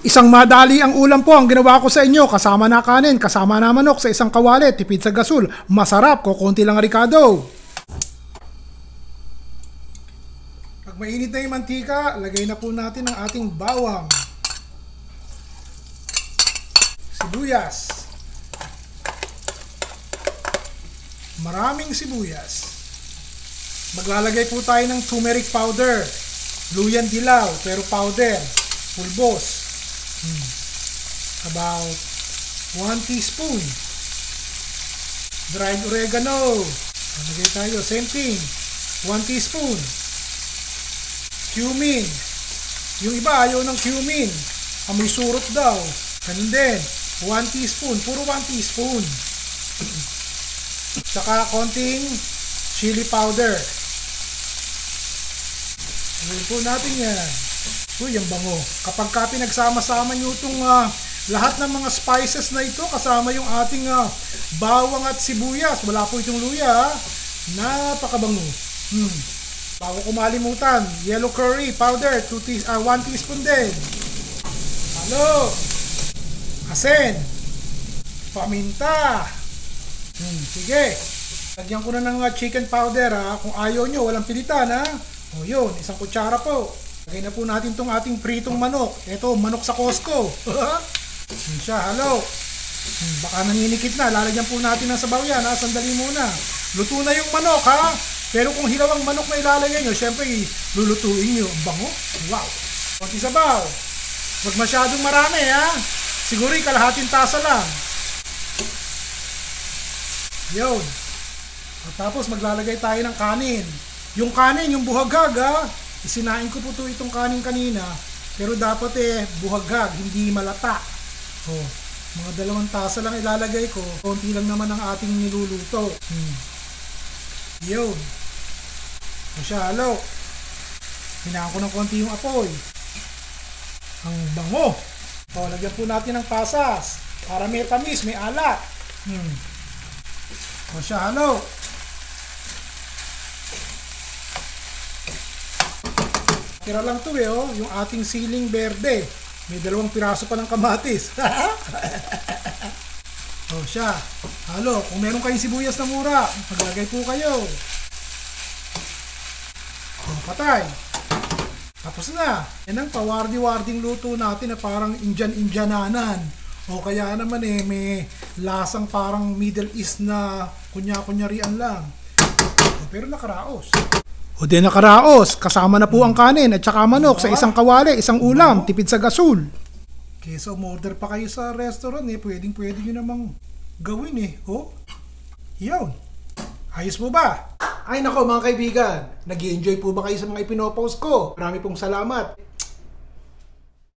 Isang madali ang ulam po ang ginawa ko sa inyo. Kasama na kanin, kasama na manok sa isang kawali, tipid sa gasol. Masarap, kukunti lang ricado. Pag mainit na yung mantika, lagay na po natin ang ating bawang, sibuyas, maraming sibuyas. Maglalagay po tayo ng turmeric powder, luyan dilaw pero powder, pulbos. About 1 teaspoon. Dried oregano. Lagay tayo, same thing. 1 teaspoon. Cumin. Yung iba ayaw ng cumin. Amoy surot daw. Ganun din. 1 teaspoon. Puro 1 teaspoon. Saka konting chili powder. Lagyan po natin yan. Uy, ang bango. Kapag ka pinagsama-sama nyo itong lahat ng mga spices na ito, kasama yung ating bawang at sibuyas. Wala po itong luya. Napakabango. Bago ko malimutan, yellow curry powder, 1 teaspoon din. Halo. Asin. Paminta. Sige. Lagyan ko na ng chicken powder Kung ayaw nyo, walang pilitan O yun, isang kutsara po. Lagay na po natin itong ating pritong manok. Ito, manok sa Costco. Yun siya, halo. Baka nanginikit na. Lalagyan po natin ng sabaw yan. Sandali muna. Luto na yung manok Pero kung hilaw ang manok na ilalagay nyo, syempre lulutuin nyo. Ang bango. Wow. Konti sabaw. Huwag masyadong marami Siguro kalahating tasa lang. Yun. At tapos maglalagay tayo ng kanin. Yung kanin, yung buhaghag Isinain ko po itong kanin kanina, pero dapat buhaghag, hindi malata. Mga 2 tasa lang ilalagay ko. Konti lang naman ang ating niluluto. Yun. Masyalo. Hinaan ko ng konti yung apoy. Ang bango. Lagyan po natin ng pasas para may tamis, may alat. Masyalo. Tira lang to yung ating siling berde. May 2 piraso pa ng kamatis. Siya. Halo, kung meron kayong sibuyas na mura, maglagay po kayo. Patay. Tapos na. Yan ang pawardi-warding luto natin na parang Indian-Indiananan. Kaya naman may lasang parang Middle East na kunya-kunyarian lang. Pero nakaraos. Di nakaraos, kasama na po ang kanin at saka manok sa isang kawali, isang ulam, tipid sa gasol. Kesa umorder pa kayo sa restaurant pwede nyo namang gawin Yun. Ayos po ba? Ay nako mga kaibigan, nag-i-enjoy po ba kayo sa mga ipinopost ko? Marami pong salamat.